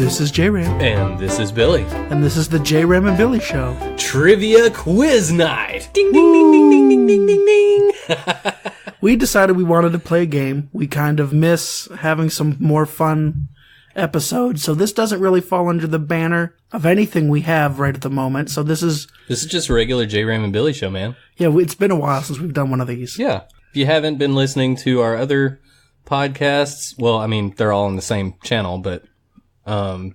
This is JRAM. And this is Billy. And this is the JRAM and Billy Show. Trivia Quiz Night! Ding, ding, ding, ding, ding, ding, ding, ding, ding. We decided we wanted to play a game. We kind of miss having some more fun episodes, so this doesn't really fall under the banner of anything we have right at the moment. So this is just a regular JRAM and Billy Show, man. Yeah, it's been a while since we've done one of these. Yeah. If you haven't been listening to our other podcasts, well, I mean, they're all on the same channel, but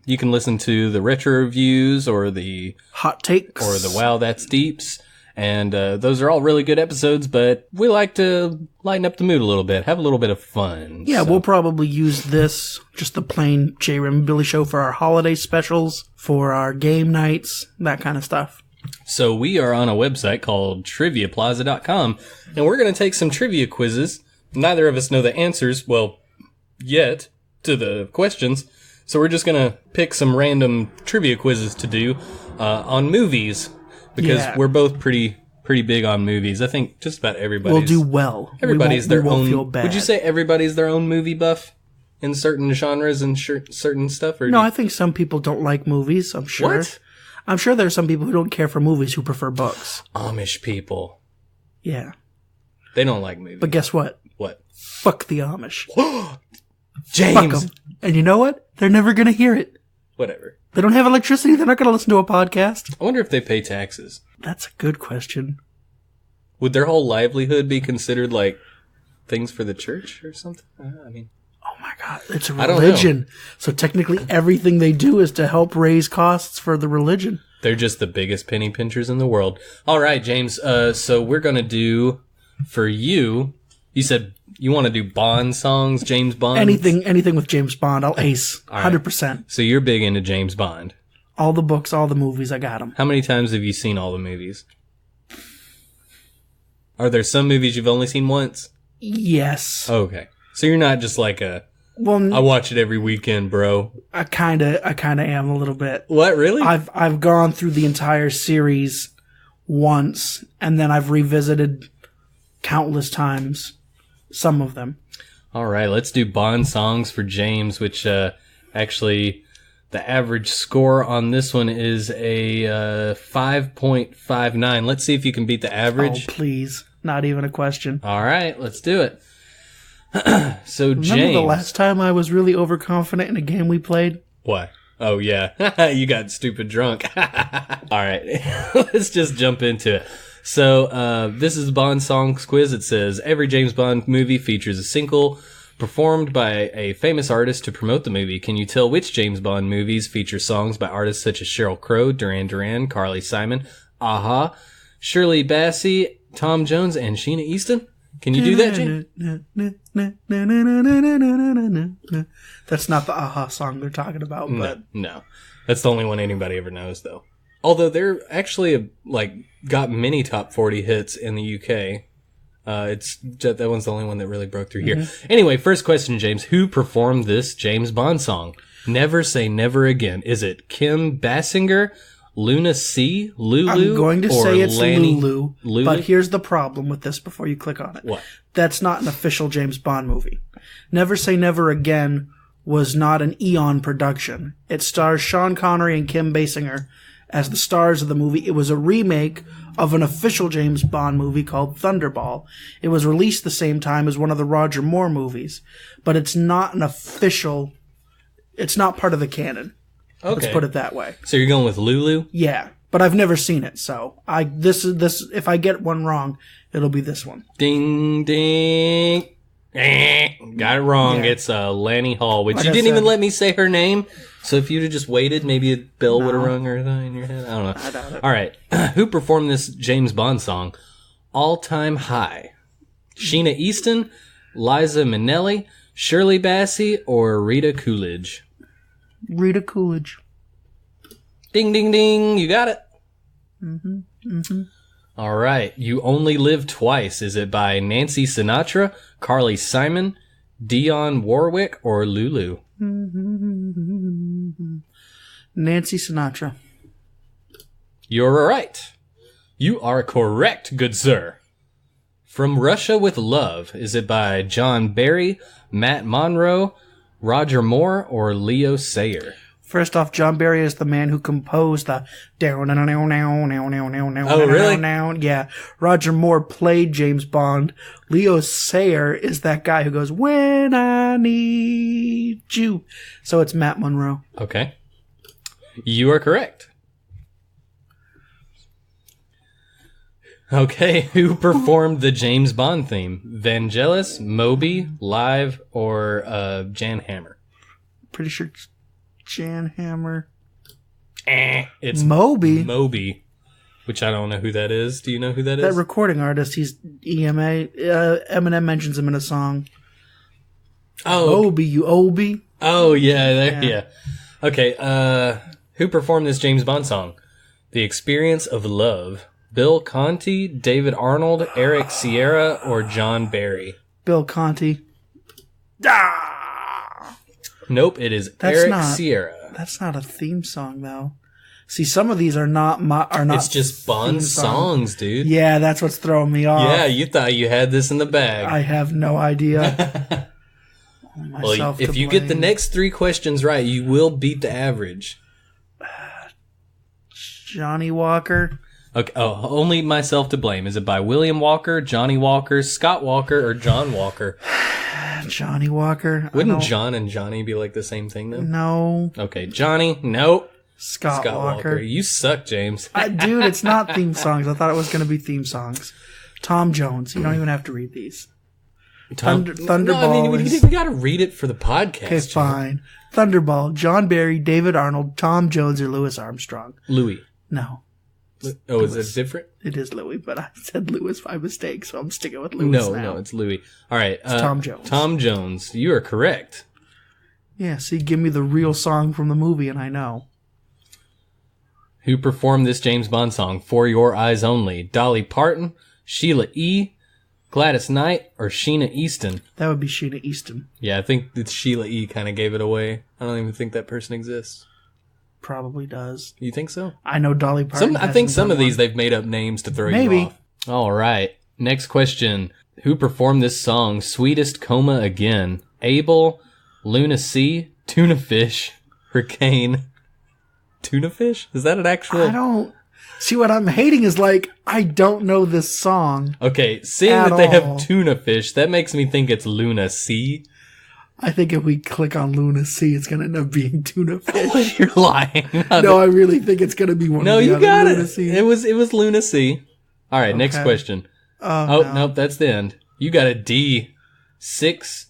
you can listen to the retro reviews or the hot takes or the Wow That's Deeps, and those are all really good episodes, but we like to lighten up the mood a little bit, have a little bit of fun. Yeah, we'll probably use this, just the plain JRAM and Billy Show, for our holiday specials, for our game nights, that kind of stuff. So we are on a website called triviaplaza.com, and we're going to take some trivia quizzes. Neither of us know the answers, well, yet, to the questions. So we're just going to pick some random trivia quizzes to do on movies, because we're both pretty big on movies. I think just about everybody will do well. Everybody's we their won't own. Feel bad. Would you say everybody's their own movie buff in certain genres and certain stuff? Or no, I think some people don't like movies. I'm sure. What? I'm sure there are some people who don't care for movies who prefer books. Amish people. Yeah. They don't like movies. But guess what? What? Fuck the Amish. James! Fuck them. And you know what? They're never going to hear it. Whatever. They don't have electricity. They're not going to listen to a podcast. I wonder if they pay taxes. That's a good question. Would their whole livelihood be considered like things for the church or something? I mean... Oh my God, it's a religion. So technically everything they do is to help raise costs for the religion. They're just the biggest penny pinchers in the world. All right, James. So we're going to do, for you said you want to do Bond songs, James Bond? Anything with James Bond, I'll ace. 100%. Right. So you're big into James Bond. All the books, all the movies, I got them. How many times have you seen all the movies? Are there some movies you've only seen once? Yes. Okay. So you're not just like I watch it every weekend, bro. I kinda am a little bit. What, really? I've gone through the entire series once, and then I've revisited countless times some of them. All right, let's do Bond songs for James, which actually the average score on this one is a 5.59. Let's see if you can beat the average. Oh, please. Not even a question. All right, let's do it. So, Remember James. the last time I was really overconfident in a game we played? What? Oh, yeah. You got stupid drunk. All right. Let's just jump into it. So, this is Bond Songs Quiz. It says, every James Bond movie features a single performed by a famous artist to promote the movie. Can you tell which James Bond movies feature songs by artists such as Sheryl Crow, Duran Duran, Carly Simon, Aha, Shirley Bassey, Tom Jones, and Sheena Easton? Can you do that, James? That's not the Aha song they're talking about, but... No. That's the only one anybody ever knows, though. Although they're actually, got many top 40 hits in the UK. That one's the only one that really broke through here. Anyway, first question, James. Who performed this James Bond song? Never Say Never Again. Is it Kim Basinger, Luna C, Lulu, I'm going to say it's Lanny Lulu, but here's the problem with this before you click on it. What? That's not an official James Bond movie. Never Say Never Again was not an Eon production. It stars Sean Connery and Kim Basinger as the stars of the movie. It was a remake of an official James Bond movie called Thunderball. It was released the same time as one of the Roger Moore movies, but it's not an official... It's not part of the canon. Okay. Let's put it that way. So you're going with Lulu? Yeah, but I've never seen it, so this if I get one wrong, it'll be this one. Ding ding. Got it wrong. Yeah. It's Lanny Hall, which you didn't even let me say her name. So if you'd have just waited, maybe a bell would have rung or in your head. I don't know. I doubt it. All right. Who performed this James Bond song? All Time High. Sheena Easton, Liza Minnelli, Shirley Bassey, or Rita Coolidge? Rita Coolidge. Ding, ding, ding. You got it. Mm-hmm. Mm-hmm. All right. You Only Live Twice. Is it by Nancy Sinatra, Carly Simon, Dionne Warwick, or Lulu? Mm-hmm. Nancy Sinatra. You're right. You are correct, good sir. From Russia with Love. Is it by John Barry, Matt Monro, Roger Moore, or Leo Sayer? First off, John Barry is the man who composed the down. Oh, really? Yeah. Roger Moore played James Bond. Leo Sayer is that guy who goes, when I need you. So it's Matt Monroe. Okay. You are correct. Okay, who performed the James Bond theme? Vangelis, Moby, Live, or Jan Hammer? Pretty sure it's Jan Hammer. It's Moby, which I don't know who that is. Do you know who that that is? recording artist. He's EMA. Eminem mentions him in a song. Oh, Moby, you Obi. oh yeah, yeah. Okay, who performed this James Bond song? The Experience of Love. Bill Conti, David Arnold, Eric Sierra, or John Barry? Bill Conti. Nope, it is Eric Sierra. That's not a theme song, though. See, some of these are not. It's just Bond songs, dude. Yeah, that's what's throwing me off. Yeah, you thought you had this in the bag. I have no idea. Well, if you get the next 3 questions right, you will beat the average. Johnny Walker. Okay. Oh, only myself to blame. Is it by William Walker, Johnny Walker, Scott Walker, or John Walker? Johnny Walker. Wouldn't John and Johnny be like the same thing, though? No. Okay, Johnny. Nope. Scott Walker. You suck, James. Dude, it's not theme songs. I thought it was going to be theme songs. Tom Jones. You don't even have to read these. Thunderball. No, I mean, we got to read it for the podcast. Okay, fine. Thunderball, John Barry, David Arnold, Tom Jones, or Louis Armstrong. Louis. No. Oh, is it different? It is Louis, but I said Louis by mistake, so I'm sticking with Louis now. No, it's Louis. All right. It's Tom Jones. Tom Jones. You are correct. Yeah, see, give me the real song from the movie, and I know. Who performed this James Bond song, For Your Eyes Only? Dolly Parton, Sheila E., Gladys Knight, or Sheena Easton? That would be Sheena Easton. Yeah, I think that Sheila E. kind of gave it away. I don't even think that person exists. Probably does. You think so? I know Dolly Parton. I think some of these they've made up names to throw you off. All right. Next question. Who performed this song, Sweetest Coma Again? Abel, Luna C, Tuna Fish, Hurricane. Tuna Fish? Is that an actual... I don't... See, what I'm hating is, I don't know this song. Okay, seeing that they have Tuna Fish, that makes me think it's Luna C. I think if we click on Luna C, it's going to end up being Tuna Fish. You're lying. No, I really think it's going to be one of the other. No, you got Luna it. C. It was Luna C. All right, next question. Nope, that's the end. You got a D. 6.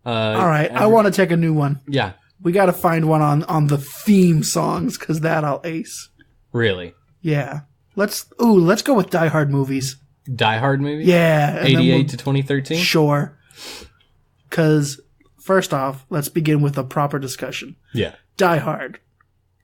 All right, I want to take a new one. Yeah. We got to find one on the theme songs, because that I'll ace. Really? Yeah. Let's go with Die Hard movies. Die Hard movies? Yeah. 88 to 2013? Sure. Because... First off, let's begin with a proper discussion. Yeah. Die Hard.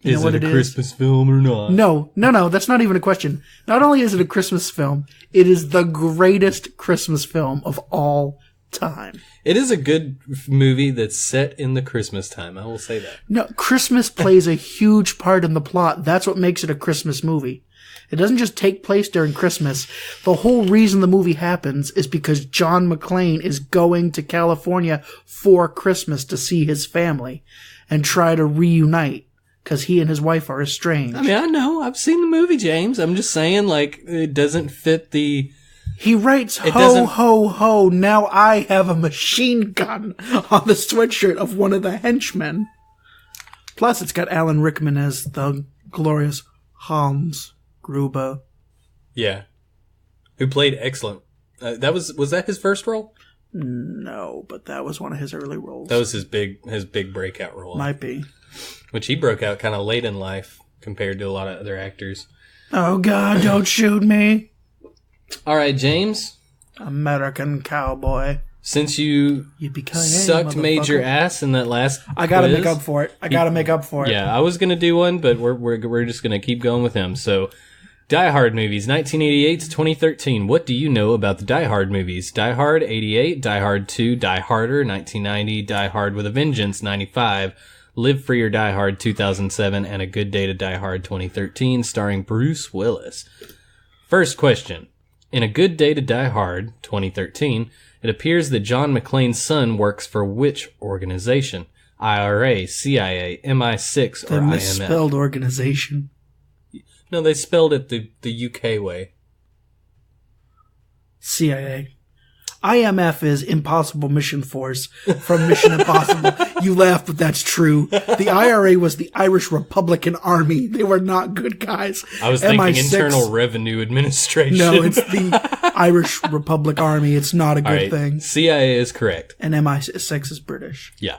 Is it a Christmas film or not? No, that's not even a question. Not only is it a Christmas film, it is the greatest Christmas film of all time. It is a good movie that's set in the Christmas time, I will say that. No, Christmas plays a huge part in the plot. That's what makes it a Christmas movie. It doesn't just take place during Christmas. The whole reason the movie happens is because John McClane is going to California for Christmas to see his family and try to reunite because he and his wife are estranged. I mean, I know. I've seen the movie, James. I'm just saying, it doesn't fit the... He writes, ho, ho, ho, now I have a machine gun on the sweatshirt of one of the henchmen. Plus, it's got Alan Rickman as the glorious Hans Gruber. Yeah. Who played excellent. Was that his first role? No, but that was one of his early roles. That was his big breakout role. Might be. Which he broke out kind of late in life compared to a lot of other actors. Oh God, don't shoot me. All right, James. American Cowboy. Since you sucked major ass in that last I gotta quiz, make up for it. Yeah, I was gonna do one, but we're just gonna keep going with him. So, Die Hard movies, 1988 to 2013. What do you know about the Die Hard movies? Die Hard, 88. Die Hard 2, Die Harder, 1990. Die Hard with a Vengeance, 95. Live Free or Die Hard, 2007. And A Good Day to Die Hard, 2013, starring Bruce Willis. First question. In A Good Day to Die Hard, 2013, it appears that John McClane's son works for which organization? IRA, CIA, MI6, The or IMF? misspelled organization. No, they spelled it the UK way. CIA. IMF is Impossible Mission Force from Mission Impossible. You laugh, but that's true. The IRA was the Irish Republican Army. They were not good guys. I was thinking MI6 Internal Revenue Administration. No, it's the Irish Republic Army. It's not a good thing. CIA is correct. And MI6 is British. Yeah.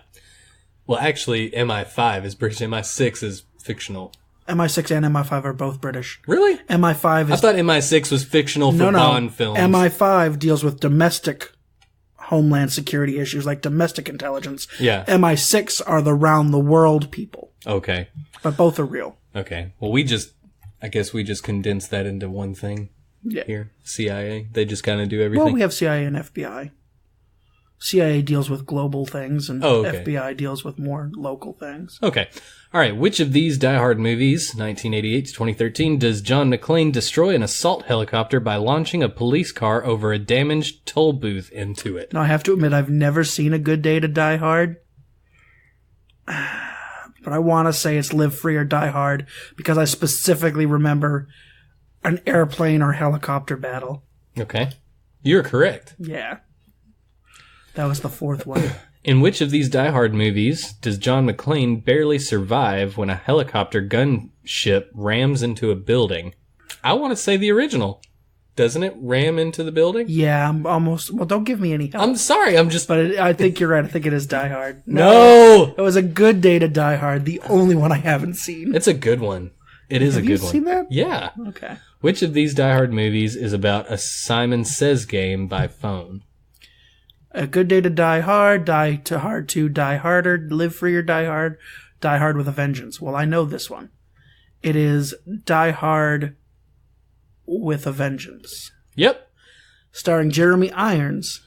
Well, actually, MI5 is British. MI6 is fictional. MI6 and MI5 are both British. Really? MI5 is... I thought MI6 was fictional for Bond films. MI5 deals with domestic homeland security issues, like domestic intelligence. Yeah. MI6 are the round-the-world people. Okay. But both are real. Okay. Well, I guess we just condensed that into one thing here. CIA. They just kind of do everything. Well, we have CIA and FBI. CIA deals with global things, and FBI deals with more local things. Okay. All right. Which of these Die Hard movies, 1988 to 2013, does John McClane destroy an assault helicopter by launching a police car over a damaged toll booth into it? Now, I have to admit, I've never seen A Good Day to Die Hard. But I want to say it's Live Free or Die Hard because I specifically remember an airplane or helicopter battle. Okay. You're correct. Yeah. That was the fourth one. In which of these Die Hard movies does John McClane barely survive when a helicopter gunship rams into a building? I want to say the original. Doesn't it ram into the building? Yeah, I'm almost... Well, don't give me any help. I'm sorry, But I think you're right. I think it is Die Hard. No! It was A Good Day to Die Hard, the only one I haven't seen. It's a good one. It is a good one. Have you seen that? Yeah. Okay. Which of these Die Hard movies is about a Simon Says game by phone? A Good Day to Die Hard, Die to Hard 2, Die Harder, Live Free or Die Hard with a Vengeance. Well, I know this one. It is Die Hard with a Vengeance. Yep. Starring Jeremy Irons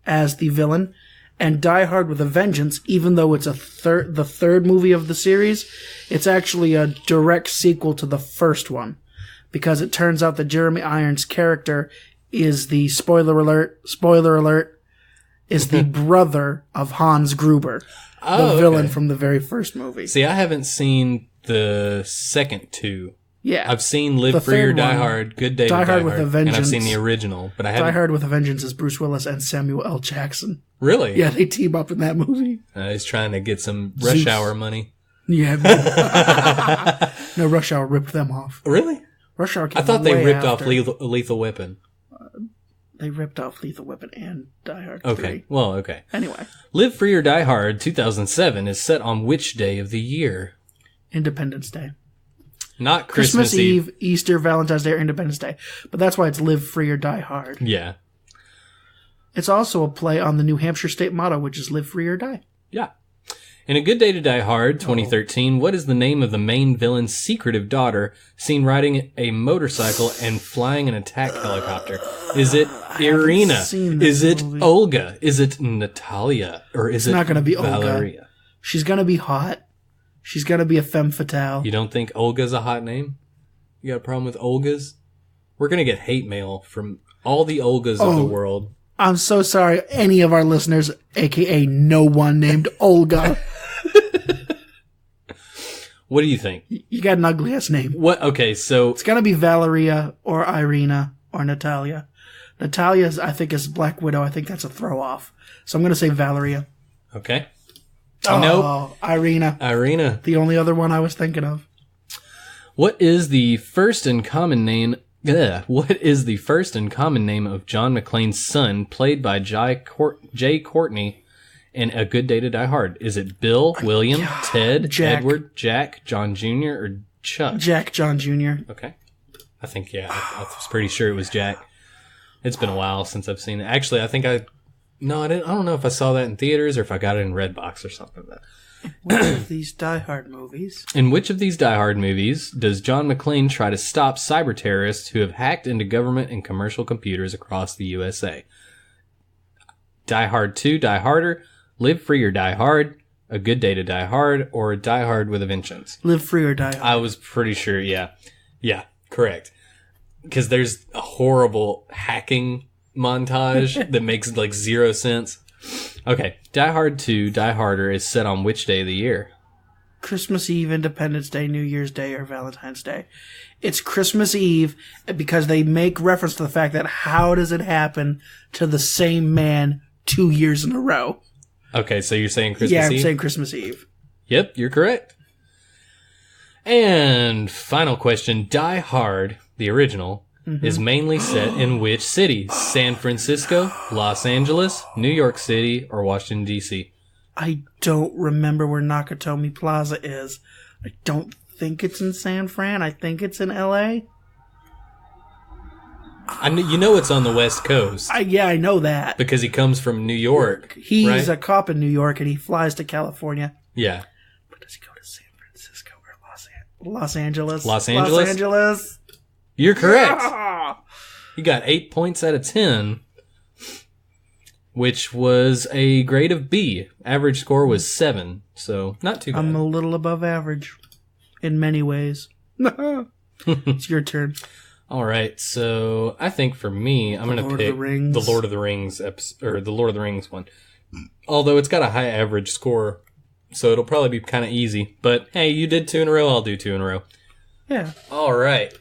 as the villain, and Die Hard with a Vengeance, even though it's the third movie of the series, it's actually a direct sequel to the first one. Because it turns out that Jeremy Irons' character is the, spoiler alert, is the brother of Hans Gruber, the villain from the very first movie. See, I haven't seen the second two. Yeah. I've seen Live Free or Die Hard, Good Day to Die Hard with a Vengeance. And I've seen the original, but I haven't... Die Hard with a Vengeance is Bruce Willis and Samuel L. Jackson. Really? Yeah, they team up in that movie. He's trying to get some Rush Hour money. Yeah. No, Rush Hour ripped them off. Really? Rush Hour came I thought they ripped after. off Lethal Weapon. They ripped off Lethal Weapon and Die Hard 3. Okay. Well, okay. Anyway. Live Free or Die Hard 2007 is set on which day of the year? Independence Day. Not Christmas Eve, Easter, Valentine's Day, or Independence Day. But that's why it's Live Free or Die Hard. Yeah. It's also a play on the New Hampshire state motto, which is Live Free or Die. Yeah. In A Good Day to Die Hard 2013, what is the name of the main villain's secretive daughter seen riding a motorcycle and flying an attack helicopter? Is it Irina? Is it movie. Olga? Is it Natalia? Or is it not gonna be Valeria? Olga. She's going to be hot. She's going to be a femme fatale. You don't think Olga's a hot name? You got a problem with Olga's? We're going to get hate mail from all the Olgas of the world. I'm so sorry, any of our listeners, a.k.a. no one named Olga. What do you think? You got an ugly-ass name. What? Okay, so... It's going to be Valeria or Irina or Natalia. Natalia, I think, is Black Widow. I think that's a throw-off. So I'm going to say Valeria. Okay. Oh, Nope. Irina. Irina. The only other one I was thinking of. What is the first and common name... What is the first and common name of John McClane's son, played by Jay Courtney, in A Good Day to Die Hard? Is it Bill, William, Ted, Jack. Edward, Jack, John Jr., or Chuck? Jack John Jr. Okay. I think, yeah, I was pretty sure it was Jack. It's been a while since I've seen it. Actually, I think I don't know if I saw that in theaters or if I got it in Redbox or something. Which of these Die Hard movies? In which of these Die Hard movies does John McClane try to stop cyber terrorists who have hacked into government and commercial computers across the USA? Die Hard 2, Die Harder, Live Free or Die Hard, A Good Day to Die Hard, or Die Hard with a Vengeance? Live Free or Die Hard. I was pretty sure, yeah. Yeah, correct. Because there's a horrible hacking montage that makes like zero sense. Okay, Die Hard 2, Die Harder is set on which day of the year? Christmas Eve, Independence Day, New Year's Day, or Valentine's Day. It's Christmas Eve because they make reference to the fact that how does it happen to the same man 2 years in a row? Okay, so you're saying Christmas Yeah, Eve? I'm saying Christmas Eve. Yep, you're correct. And final question. Die Hard, the original, is mainly set in which city? San Francisco, Los Angeles, New York City, or Washington, D.C.? I don't remember where Nakatomi Plaza is. I don't think it's in San Fran. I think it's in L.A. You know it's on the West Coast. I know that. Because he comes from New York. He's right? a cop in New York, and he flies to California. Yeah. But does he go to San Francisco or Los Angeles? Los Angeles? Los Angeles. You're correct. Yeah! You got 8 points out of 10, which was a grade of B. Average score was 7, so not too bad. I'm a little above average in many ways. It's your turn. All right, so I think for me, I'm going to pick the Lord of the Rings or the Lord of the Rings one. Although it's got a high average score, so it'll probably be kind of easy. But hey, you did 2 in a row, I'll do 2 in a row. Yeah. All right.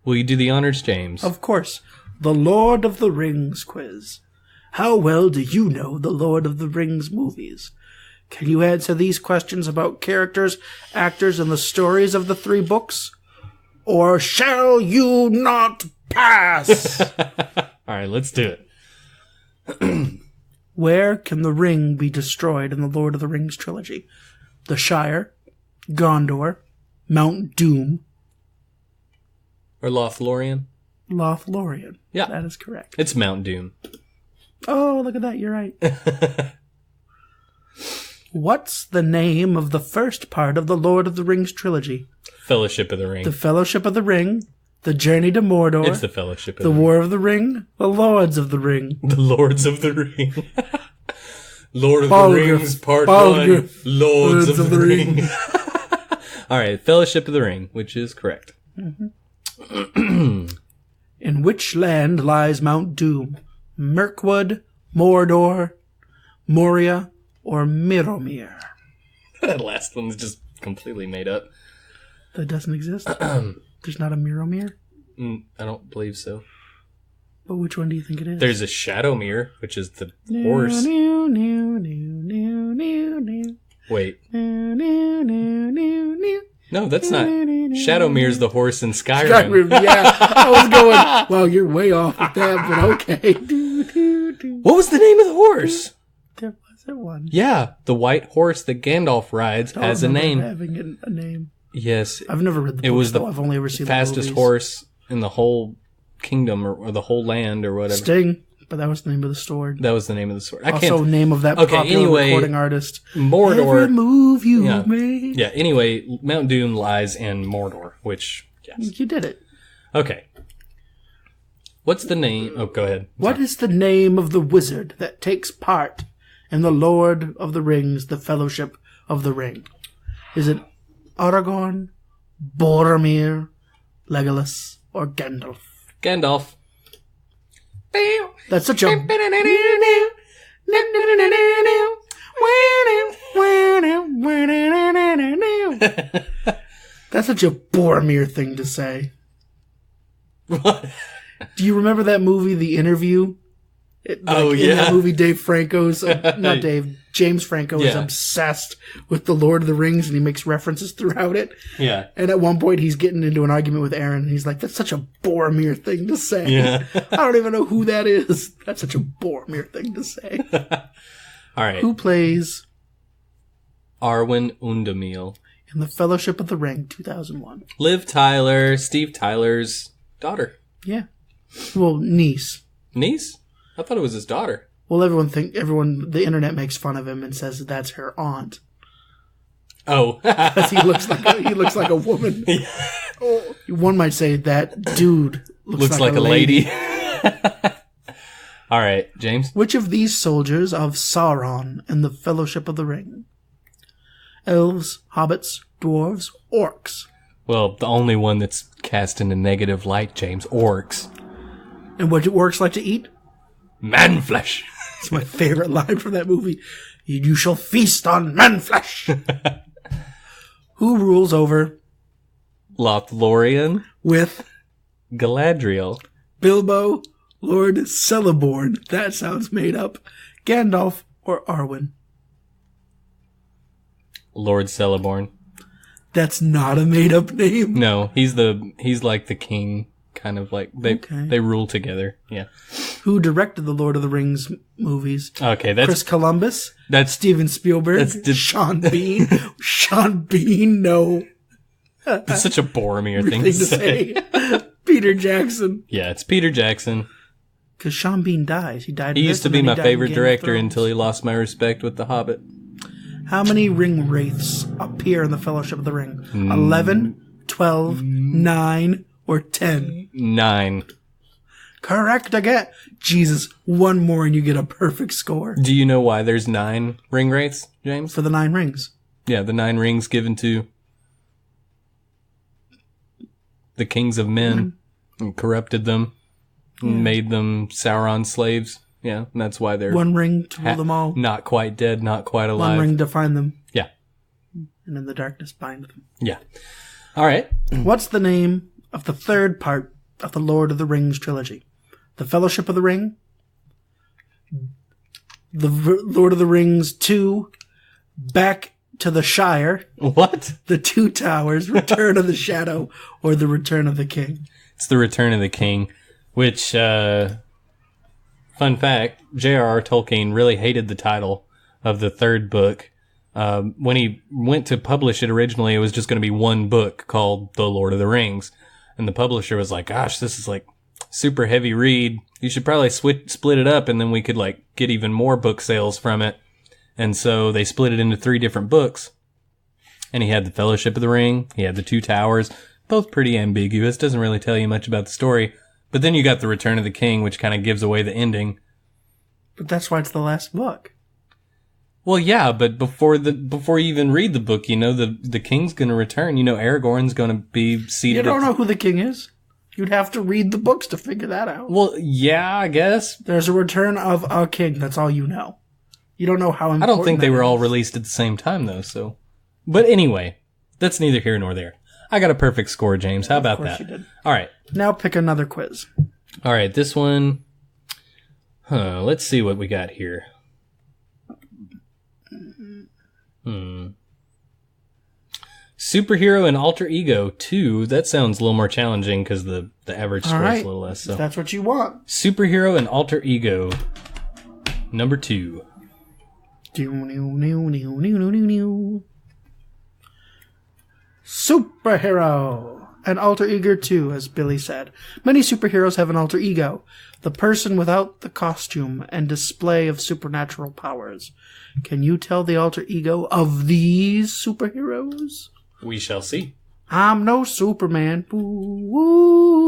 Will you do the honors, James? Of course. The Lord of the Rings quiz. How well do you know the Lord of the Rings movies? Can you answer these questions about characters, actors, and the stories of the 3 books? Or shall you not pass? All right, let's do it. Where can the ring be destroyed in the Lord of the Rings trilogy? The Shire, Gondor, Mount Doom, or Lothlorien? Lothlorien. Yeah. That is correct. It's Mount Doom. Oh, look at that. You're right. What's the name of the first part of the Lord of the Rings trilogy? Fellowship of the Ring. The Fellowship of the Ring, The Journey to Mordor, It's the Fellowship of The the Ring. War of the Ring, The Lords of the Ring. The Lords of the Ring. Lord of Balgruuf. the Rings, Part Balgruuf. 1. Lords of the Ring. All right, Fellowship of the Ring, which is correct. In which land lies Mount Doom? Mirkwood, Mordor, Moria, or Miromir? That last one's just completely made up. That doesn't exist? There's not a Miromir? I don't believe so. But which one do you think it is? There's a Shadowmere, which is the horse. Wait. No, that's not. Shadowmere's the horse in Skyrim. Yeah. I was going, well, you're way off with that, but okay. What was the name of the horse? There wasn't one. Yeah, the white horse that Gandalf rides has a name. Having a name. Yes. I've never read the It books, was the though. I've only ever seen fastest the movies. horse in the whole kingdom or the whole land or whatever. Sting, but that was the name of the sword. That was the name of the sword. I Also, can't. name of that Okay, popular anyway, recording artist. Mordor. Every move you Yeah. made. Yeah, anyway, Mount Doom lies in Mordor, which, yes. You did it. Okay. What's the name? Oh, go ahead. What is the name of the wizard that takes part in the Lord of the Rings, the Fellowship of the Ring? Is it Aragorn, Boromir, Legolas, or Gandalf? Gandalf. That's such a... That's such a Boromir thing to say. What? Do you remember that movie, The Interview? In that movie, James Franco is obsessed with the Lord of the Rings, and he makes references throughout it. Yeah. And at one point, he's getting into an argument with Aaron, and he's like, that's such a Boromir thing to say. Yeah. I don't even know who that is. That's such a Boromir thing to say. All right. Who plays Arwen Undamiel. in The Fellowship of the Ring, 2001? Liv Tyler, Steve Tyler's daughter. Yeah. Well, niece. Niece? I thought it was his daughter. Well, the internet makes fun of him and says that's her aunt. Oh. Because he looks like a woman. Oh, one might say that dude looks like a lady. All right, James. Which of these soldiers of Sauron in the Fellowship of the Ring? Elves, hobbits, dwarves, orcs. Well, the only one that's cast in a negative light, James. Orcs. And what do orcs like to eat? Man flesh. It's my favorite line from that movie. You shall feast on man flesh. Who rules over Lothlorien with Galadriel. Bilbo, Lord Celeborn? That sounds made up. Gandalf or Arwen? Lord Celeborn. That's not a made up name. No, he's like the king, kind of like they rule together. Yeah. Who directed the Lord of the Rings movies? Okay, that's Chris Columbus. That's Steven Spielberg. That's Sean Bean. Sean Bean. No. That's such a Boromir thing to say. Peter Jackson. Yeah, it's Peter Jackson. Because Sean Bean dies. He died. He used to be my favorite director until he lost my respect with The Hobbit. How many ring wraiths appear in the Fellowship of the Ring? 11, 12, 9, or 10? 9. Correct again. Jesus, one more and you get a perfect score. Do you know why there's 9 ring wraiths, James? For the 9 rings. Yeah, the 9 rings given to the kings of men and corrupted them and made them Sauron's slaves. Yeah, and that's why they're... One ring to rule them all. Not quite dead, not quite alive. One ring to find them. Yeah. And in the darkness bind them. Yeah. All right. What's the name of the third part of the Lord of the Rings trilogy? The Fellowship of the Ring? The Lord of the Rings 2, Back to the Shire? What? The Two Towers, Return of the Shadow, or The Return of the King? It's The Return of the King, which... Fun fact, J.R.R. Tolkien really hated the title of the third book. When he went to publish it originally, it was just going to be one book called The Lord of the Rings. And the publisher was like, gosh, this is like super heavy read. You should probably split it up and then we could like get even more book sales from it. And so they split it into 3 different books. And he had The Fellowship of the Ring. He had The Two Towers. Both pretty ambiguous. Doesn't really tell you much about the story. But then you got The Return of the King, which kind of gives away the ending. But that's why it's the last book. Well, yeah, but before you even read the book, you know the king's going to return. You know Aragorn's going to be seated. You don't know who the king is. You'd have to read the books to figure that out. Well, yeah, I guess. There's a return of a king. That's all you know. You don't know how important I don't think they were all is. released at the same time, though. So, but anyway, that's neither here nor there. I got a perfect score, James. How about that? You did. All right. Now pick another quiz. All right, this one. Let's see what we got here. Superhero and Alter Ego 2. That sounds a little more challenging because the average score is a little less. So. If that's what you want. Superhero and Alter Ego number 2. Superhero and Alter Ego 2, as Billy said. Many superheroes have an alter ego, the person without the costume and display of supernatural powers. Can you tell the alter ego of these superheroes? We shall see. I'm no Superman. Ooh.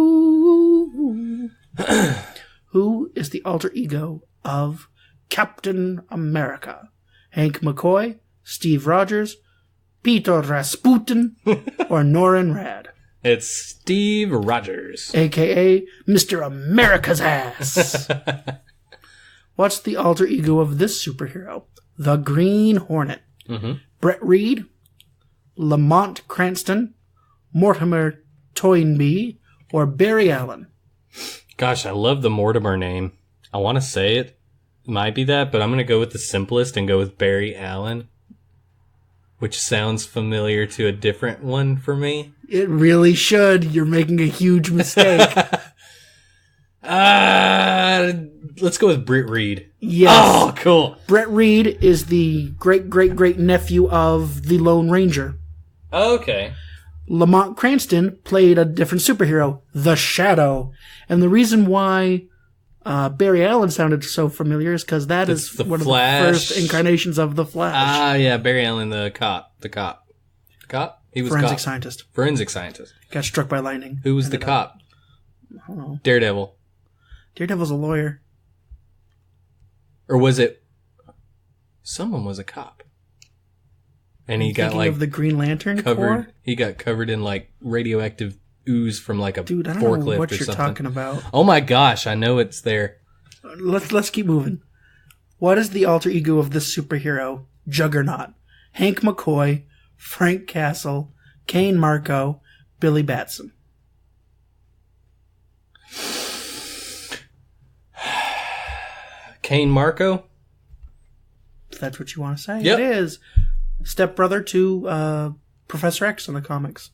Who is the alter ego of Captain America? Hank McCoy, Steve Rogers, Peter Rasputin, or Norrin Rad? It's Steve Rogers. A.K.A. Mr. America's Ass. What's the alter ego of this superhero? The Green Hornet. Mm-hmm. Brett Reed, Lamont Cranston, Mortimer Toynbee, or Barry Allen? Gosh, I love the Mortimer name. I want to say it might be that, but I'm going to go with the simplest and go with Barry Allen, which sounds familiar to a different one for me. It really should. You're making a huge mistake. Let's go with Britt Reed. Yes. Oh, cool. Brett Reed is the great-great-great-nephew of the Lone Ranger. Okay. Lamont Cranston played a different superhero, the Shadow. And the reason why Barry Allen sounded so familiar is because that is one Flash. of the first incarnations of the Flash. Ah, yeah, Barry Allen, the cop. He was Forensic cop. scientist. Forensic scientist. Got struck by lightning. Who was the cop? I don't know. Daredevil. Daredevil's a lawyer. Or was it... Someone was a cop. And he got like... of the Green Lantern covered. Corps? He got covered in like radioactive ooze from like a Dude, I don't forklift know what or you're something. talking about. Oh my gosh, I know it's there. Let's keep moving. What is the alter ego of this superhero? Juggernaut. Hank McCoy, Frank Castle, Kane Marco, Billy Batson. Kane Marco? If that's what you want to say. Yep. It is. Stepbrother to Professor X in the comics.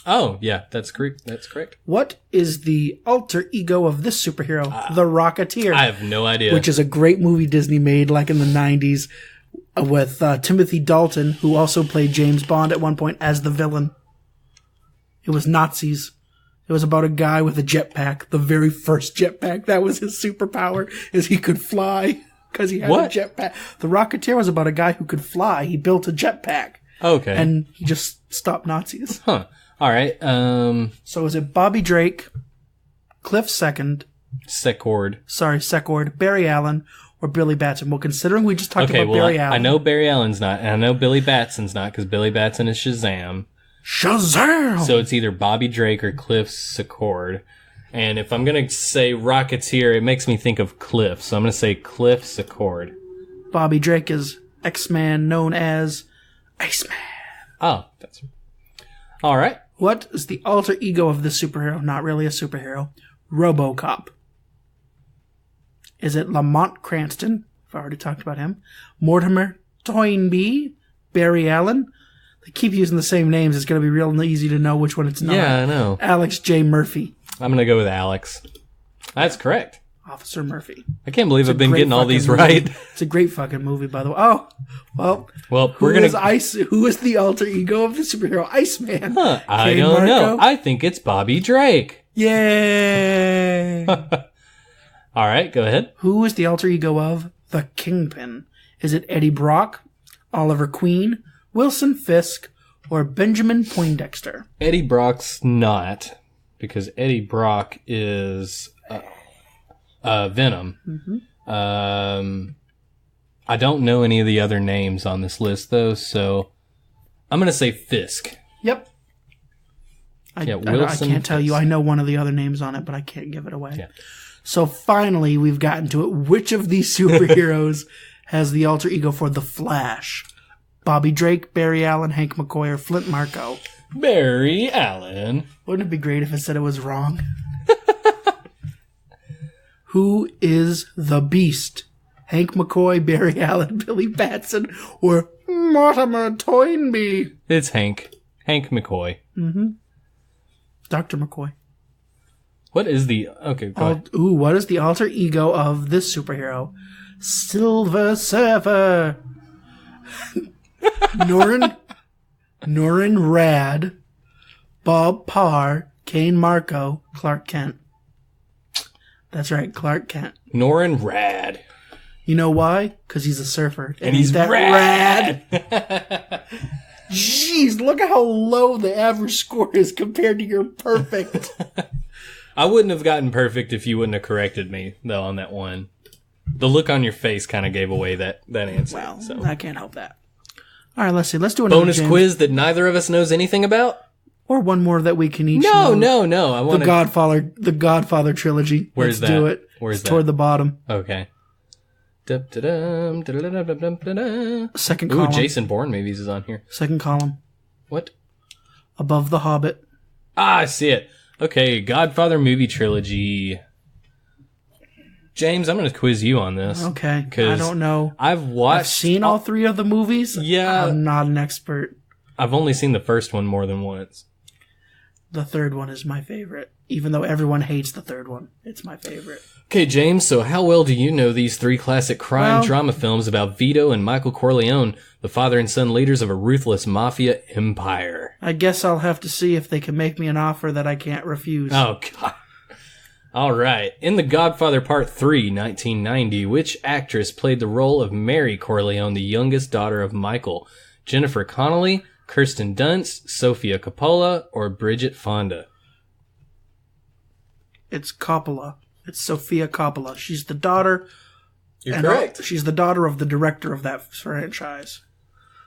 Oh, yeah, that's correct. That's correct. What is the alter ego of this superhero? The Rocketeer. I have no idea. Which is a great movie Disney made like in the 90s with Timothy Dalton, who also played James Bond at one point as the villain. It was Nazis. It was about a guy with a jetpack, the very first jetpack. That was his superpower, is he could fly because he had a jetpack. The Rocketeer was about a guy who could fly. He built a jetpack. Okay. And he just stopped Nazis. Huh. All right. So is it Bobby Drake, Cliff Second, Secord, Barry Allen, or Billy Batson? Well, considering we just talked about Barry Allen. I know Barry Allen's not, and I know Billy Batson's not, because Billy Batson is Shazam. Shazam! So it's either Bobby Drake or Cliff Secord. And if I'm going to say Rocketeer, it makes me think of Cliff. So I'm going to say Cliff Secord. Bobby Drake is X-Man known as Iceman. Oh, that's... All right. What is the alter ego of this superhero? Not really a superhero. RoboCop. Is it Lamont Cranston? I've already talked about him. Mortimer Toynbee? Barry Allen? They keep using the same names. It's going to be real easy to know which one it's not. Yeah, I know. Alex J. Murphy. I'm going to go with Alex. That's correct. Officer Murphy. I can't believe I've been getting all these right. It's a great fucking movie, by the way. Oh, well, we're gonna. Who is the alter ego of the superhero Iceman? Huh, I don't know. I think it's Bobby Drake. Yay! All right, go ahead. Who is the alter ego of the Kingpin? Is it Eddie Brock, Oliver Queen, Wilson Fisk, or Benjamin Poindexter? Eddie Brock's not, because Eddie Brock is Venom. Mm-hmm. I don't know any of the other names on this list, though, so I'm going to say Fisk. Yep. I can't tell you. I know one of the other names on it, but I can't give it away. Yeah. So finally, we've gotten to it. Which of these superheroes has the alter ego for the Flash? Bobby Drake, Barry Allen, Hank McCoy, or Flint Marko? Barry Allen. Wouldn't it be great if it said it was wrong? Who is the Beast? Hank McCoy, Barry Allen, Billy Batson, or Mortimer Toynbee? It's Hank. Hank McCoy. Mm-hmm. Dr. McCoy. What is the... Okay, go ahead. What is the alter ego of this superhero? Silver Surfer. Norrin Rad. Bob Parr. Kane Marco. Clark Kent. That's right, Clark Kent. Norrin Rad. You know why? Because he's a surfer. And he's that rad. Jeez, look at how low the average score is compared to your perfect. I wouldn't have gotten perfect if you wouldn't have corrected me, though, on that one. The look on your face kind of gave away that answer. Well, so. I can't help that. All right, let's see. Let's do another bonus quiz that neither of us knows anything about? Or one more that we can each know. No. I want The Godfather trilogy. Where's Let's that? do it. Where's that? Toward the bottom. Okay. Second column. Ooh, Jason Bourne movies is on here. Second column. What? Above The Hobbit. Ah, I see it. Okay, Godfather movie trilogy. James, I'm going to quiz you on this. Okay. I don't know. I've seen all three of the movies. Yeah. I'm not an expert. I've only seen the first one more than once. The third one is my favorite. Even though everyone hates the third one, it's my favorite. Okay, James, so how well do you know these three classic crime drama films about Vito and Michael Corleone, the father and son leaders of a ruthless mafia empire? I guess I'll have to see if they can make me an offer that I can't refuse. Oh, God. All right. In The Godfather Part 3, 1990, which actress played the role of Mary Corleone, the youngest daughter of Michael? Jennifer Connelly, Kirsten Dunst, Sofia Coppola, or Bridget Fonda? It's Coppola. It's Sofia Coppola. She's the daughter. You're correct. She's the daughter of the director of that franchise.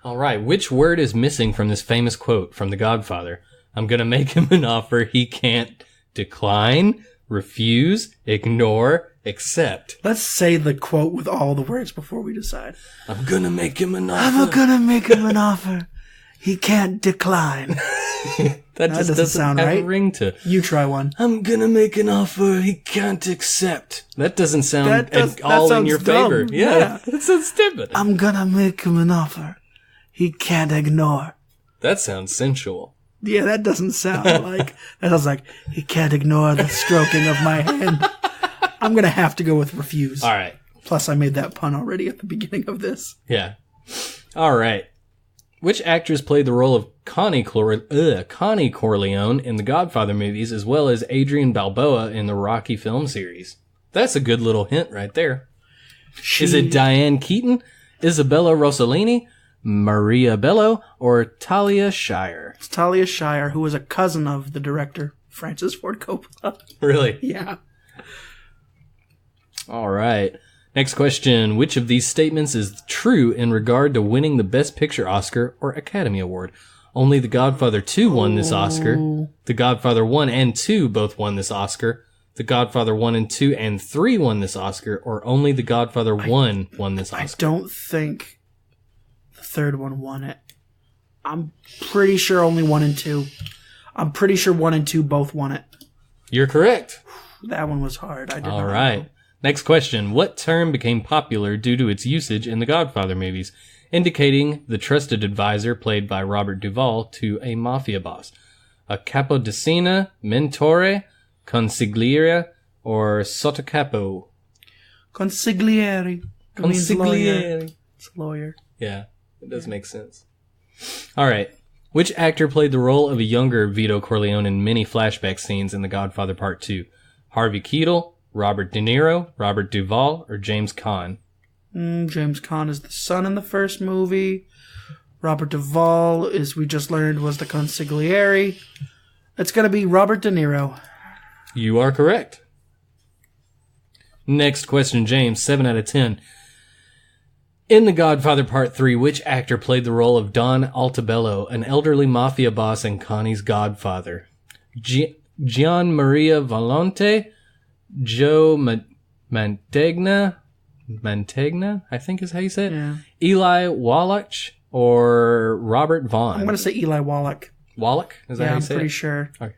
All right. Which word is missing from this famous quote from The Godfather? I'm going to make him an offer he can't decline. refuse, ignore, accept. Let's say the quote with all the words before we decide. I'm gonna make him an offer. I'm gonna make him an offer. He can't decline. That just doesn't sound have right. a ring to it. You try one. I'm gonna make an offer he can't accept. That doesn't sound That all in sounds your dumb. favor. Yeah, that sounds stupid. I'm gonna make him an offer he can't ignore. That sounds sensual. Yeah, that doesn't sound like... That sounds like, he can't ignore the stroking of my hand. I'm going to have to go with refuse. All right. Plus, I made that pun already at the beginning of this. Yeah. All right. Which actress played the role of Connie Corleone in the Godfather movies, as well as Adrian Balboa in the Rocky film series? That's a good little hint right there. Is it Diane Keaton, Isabella Rossellini, Maria Bello, or Talia Shire? It's Talia Shire, who was a cousin of the director, Francis Ford Coppola. Really? Yeah. All right. Next question. Which of these statements is true in regard to winning the Best Picture Oscar or Academy Award? Only The Godfather 2 won this Oscar. The Godfather 1 and 2 both won this Oscar. The Godfather 1 and 2 and 3 won this Oscar. Or only The Godfather 1 won this Oscar? I don't think the third one won it. I'm pretty sure only 1 and 2. I'm pretty sure 1 and 2 both won it. You're correct. That one was hard. I did All not right. know. Next question. What term became popular due to its usage in the Godfather movies, indicating the trusted advisor played by Robert Duvall to a mafia boss? A capodicina, mentore, consigliere, or sottocapo? Consigliere. It means lawyer. It's a lawyer. Yeah, it does make sense. All right. Which actor played the role of a younger Vito Corleone in many flashback scenes in The Godfather Part 2? Harvey Keitel, Robert De Niro, Robert Duvall, or James Caan? James Caan is the son in the first movie. Robert Duvall, as we just learned, was the consigliere. It's going to be Robert De Niro. You are correct. Next question, James, 7 out of 10. In The Godfather Part 3, which actor played the role of Don Altabello, an elderly mafia boss and Connie's godfather? Gian Maria Volonte, Joe Mantegna, I think is how you say it. Yeah. Eli Wallach or Robert Vaughn? I'm going to say Eli Wallach. Wallach? Is that how Yeah, you I'm say pretty it? sure. Okay.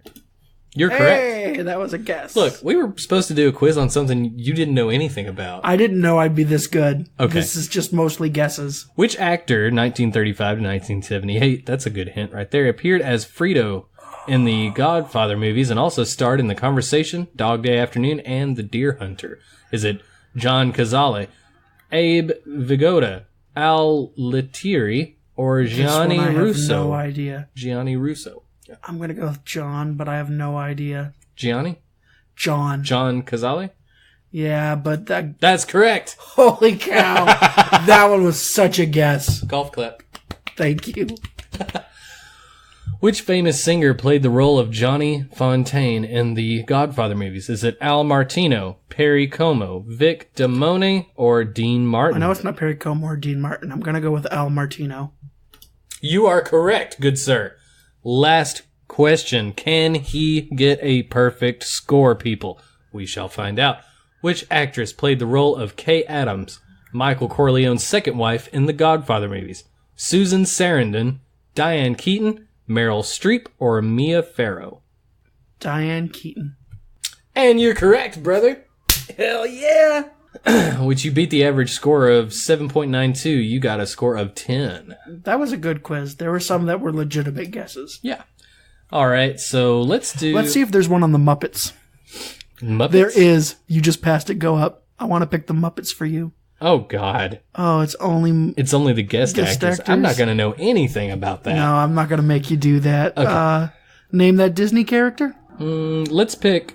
You're correct. Hey, that was a guess. Look, we were supposed to do a quiz on something you didn't know anything about. I didn't know I'd be this good. Okay. This is just mostly guesses. Which actor, 1935 to 1978, that's a good hint right there, appeared as Frito in the Godfather movies and also starred in The Conversation, Dog Day Afternoon, and The Deer Hunter? Is it John Cazale, Abe Vigoda, Al Lettieri, or Gianni This one I Russo? have no idea. Gianni Russo. Yeah. I'm going to go with John, but I have no idea. Gianni? John. John Cazale? Yeah, but that... That's correct. Holy cow. That one was such a guess. Golf clap. Thank you. Which famous singer played the role of Johnny Fontaine in the Godfather movies? Is it Al Martino, Perry Como, Vic Damone, or Dean Martin? I know it's not Perry Como or Dean Martin. I'm going to go with Al Martino. You are correct, good sir. Last question. Can he get a perfect score, people? We shall find out. Which actress played the role of Kay Adams, Michael Corleone's second wife in the Godfather movies? Susan Sarandon, Diane Keaton, Meryl Streep, or Mia Farrow? Diane Keaton. And you're correct, brother. Hell yeah! Which you beat the average score of 7.92. You got a score of 10. That was a good quiz. There were some that were legitimate guesses. Yeah. All right, so let's see if there's one on the Muppets. Muppets? There is. You just passed it. Go up. I want to pick the Muppets for you. Oh, God. Oh, it's only the guest actors. I'm not going to know anything about that. No, I'm not going to make you do that. Okay. Name that Disney character? Let's pick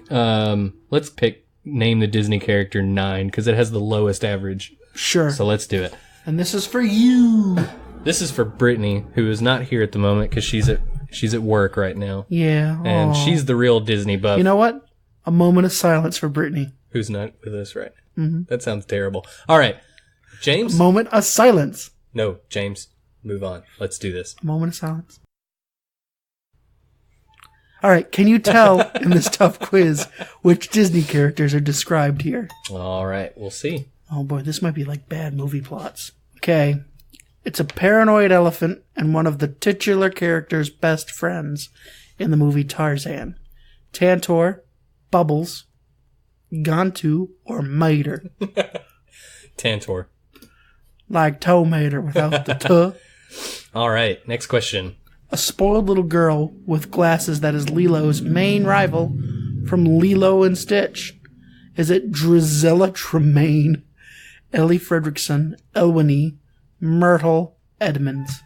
name the Disney character 9 because it has the lowest average. Sure. So let's do it. And this is for you. This is for Brittany, who is not here at the moment because she's at work right now. Yeah. And aw. she's the real Disney buff. You know what? A moment of silence for Brittany. Who's not with us right now. Mm-hmm. That sounds terrible. All right. James? A moment of silence. No, James. Move on. Let's do this. A moment of silence. All right, can you tell in this tough quiz which Disney characters are described here? All right, we'll see. Oh boy, this might be like bad movie plots. Okay. It's a paranoid elephant and one of the titular character's best friends in the movie Tarzan. Tantor, Bubbles, Gantu, or Mater. Tantor. Like tomato without the tuh. All right, next question. A spoiled little girl with glasses that is Lilo's main rival from Lilo and Stitch. Is it Drizella Tremaine, Ellie Fredrickson, Elwini, Myrtle Edmonds?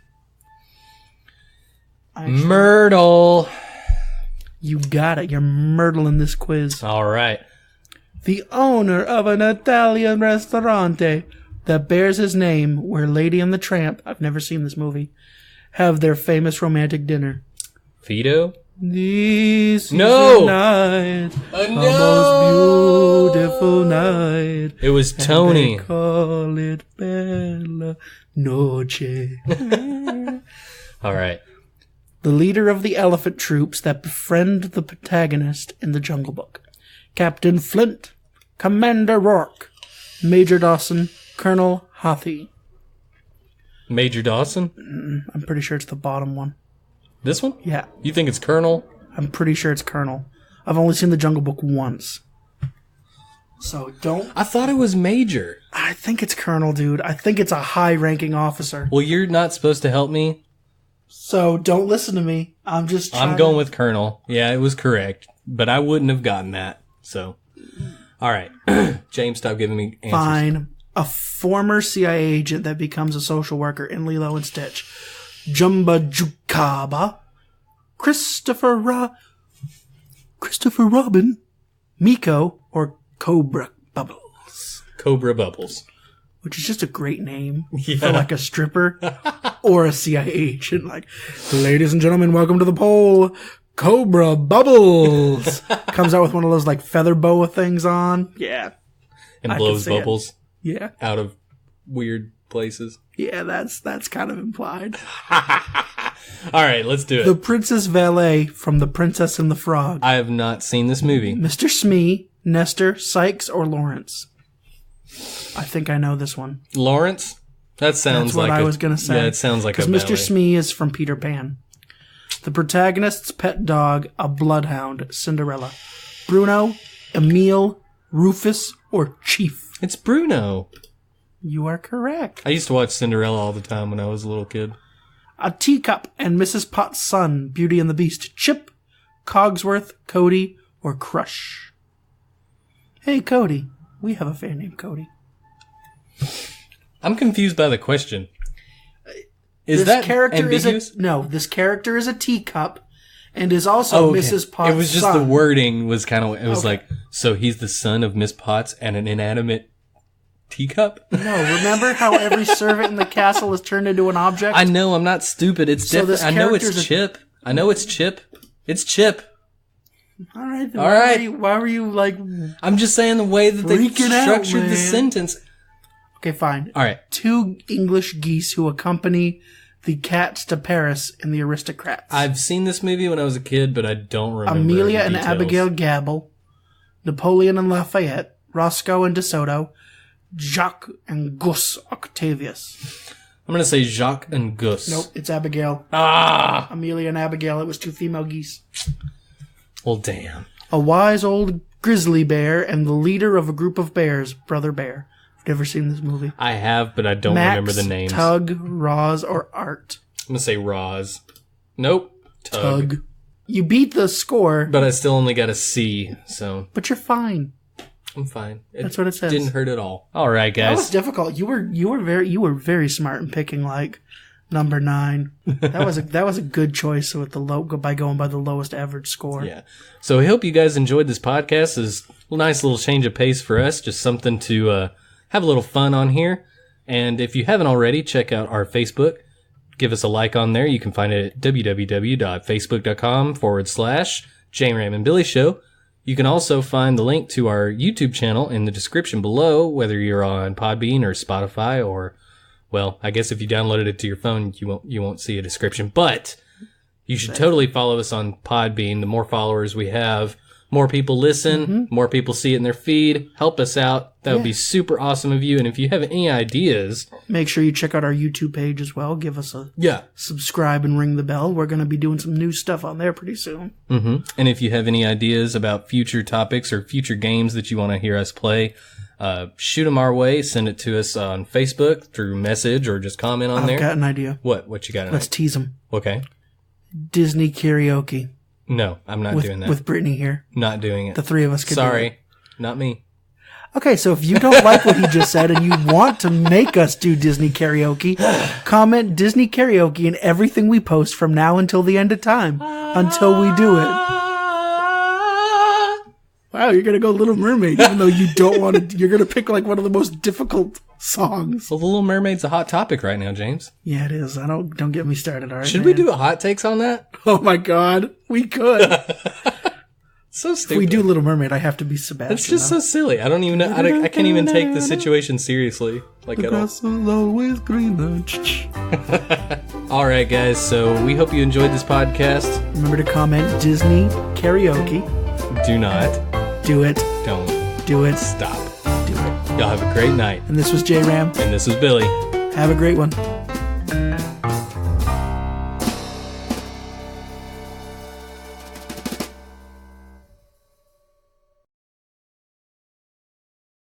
Myrtle. You got it. You're Myrtling this quiz. All right. The owner of an Italian restaurante that bears his name where Lady and the Tramp, I've never seen this movie, have their famous romantic dinner. Fido? This No! is a night, a No! most beautiful night. It was And Tony. they call it Bella Noche. All right. The leader of the elephant troops that befriend the protagonist in the Jungle Book. Captain Flint, Commander Rourke, Major Dawson, Colonel Hathi. Major Dawson? I'm pretty sure it's the bottom one. This one? Yeah, You think it's Colonel? I'm pretty sure it's Colonel. I've only seen the Jungle Book once. So don't... I thought it was Major. I think it's Colonel, dude. I think it's a high-ranking officer. Well, you're not supposed to help me. So don't listen to me. I'm just trying I'm going with Colonel. Yeah, it was correct. But I wouldn't have gotten that. So, all right. James, stop giving me answers. Fine. A former CIA agent that becomes a social worker in Lilo and Stitch. Jumba Jukaba. Christopher Robin. Miko. Or Cobra Bubbles. Cobra Bubbles. Which is just a great name Yeah. for like a stripper or a CIA agent. Like, ladies and gentlemen, welcome to the poll. Cobra Bubbles comes out with one of those like feather boa things on. Yeah. And I blows can see it. bubbles Yeah. out of weird places. Yeah, that's kind of implied. All right, let's do it. The Princess Valet from The Princess and the Frog. I have not seen this movie. Mr. Smee, Nestor, Sykes, or Lawrence? I think I know this one. Lawrence? That sounds That's what like I was going to say. Yeah, it sounds like a Because Mr. ballet. Smee is from Peter Pan. The protagonist's pet dog, a bloodhound, Cinderella. Bruno, Emile, Rufus, or Chief? It's Bruno. You are correct. I used to watch Cinderella all the time when I was a little kid. A Teacup and Mrs. Potts' son, Beauty and the Beast. Chip, Cogsworth, Cody, or Crush? Hey, Cody. We have a fan named Cody. I'm confused by the question. Is This that character ambiguous? this character is a teacup and is also okay. Mrs. Potts' It was just son. the wording was kind of. It was Okay. like, so he's the son of Miss Potts and an inanimate teacup. No, remember how every servant in the castle is turned into an object? I know. I'm not stupid. It's So different. this I know it's character's a- Chip. I know it's Chip. It's Chip. All right. Then All right. Why were you like? I'm just saying the way that they Freaking out, structured the man. sentence. Okay, fine. All right. Two English geese who accompany the cats to Paris in The Aristocrats. I've seen this movie when I was a kid, but I don't remember. Amelia any and details. Abigail Gabble, Napoleon and Lafayette, Roscoe and DeSoto, Jacques and Gus Octavius. I'm gonna say Jacques and Gus. Nope, it's Abigail. Ah. Amelia and Abigail. It was two female geese. Well, damn. A wise old grizzly bear and the leader of a group of bears, Brother Bear. I've never seen this movie. I have, but I don't Max, remember the names. Tug, Roz, or Art? I'm gonna say Roz. Nope. Tug. Tug. You beat the score, But I still only got a C, so but you're fine. I'm fine. That's what it says. Didn't hurt at all. All right, That was guys. difficult. You were very smart in picking like number 9. That was a good choice with the by going by the lowest average score. Yeah. So I hope you guys enjoyed this podcast. It's a nice little change of pace for us. Just something to have a little fun on here. And if you haven't already, check out our Facebook. Give us a like on there. You can find it at www.facebook.com/JRAM and Billy Show. You can also find the link to our YouTube channel in the description below, whether you're on Podbean or Spotify or, well, I guess if you downloaded it to your phone, you won't see a description. But You should totally follow us on Podbean. The more followers we have, more people listen, more people see it in their feed. Help us out. That would be super awesome of you. And if you have any ideas, make sure you check out our YouTube page as well. Give us a subscribe and ring the bell. We're going to be doing some new stuff on there pretty soon. And if you have any ideas about future topics or future games that you want to hear us play, shoot them our way. Send it to us on Facebook through message or just comment on there. I've got an idea. What you got? Let's tease them. Okay. Disney karaoke. No, I'm not doing that. With Brittany here. Not doing it. The three of us could do it. Sorry, not me. Okay, so if you don't like what he just said and you want to make us do Disney karaoke, comment Disney karaoke in everything we post from now until the end of time. Until we do it. Wow, you're going to go Little Mermaid, even though you don't want to. You're going to pick like one of the most difficult songs. Well, The Little Mermaid's a hot topic right now, James. Yeah, it is. Don't get me started, all right? Should we do a hot takes on that? Oh my God, we could. So stupid. If we do Little Mermaid, I have to be Sebastian. It's just so silly. I don't even know. I can't even take the situation seriously. Like the at all. grass is always greener. All right, guys. So we hope you enjoyed this podcast. Remember to comment Disney karaoke. Do not. Do it. Don't. Do it. Stop. Do it. Y'all have a great night. And this was JRAM. And this was Billy. Have a great one.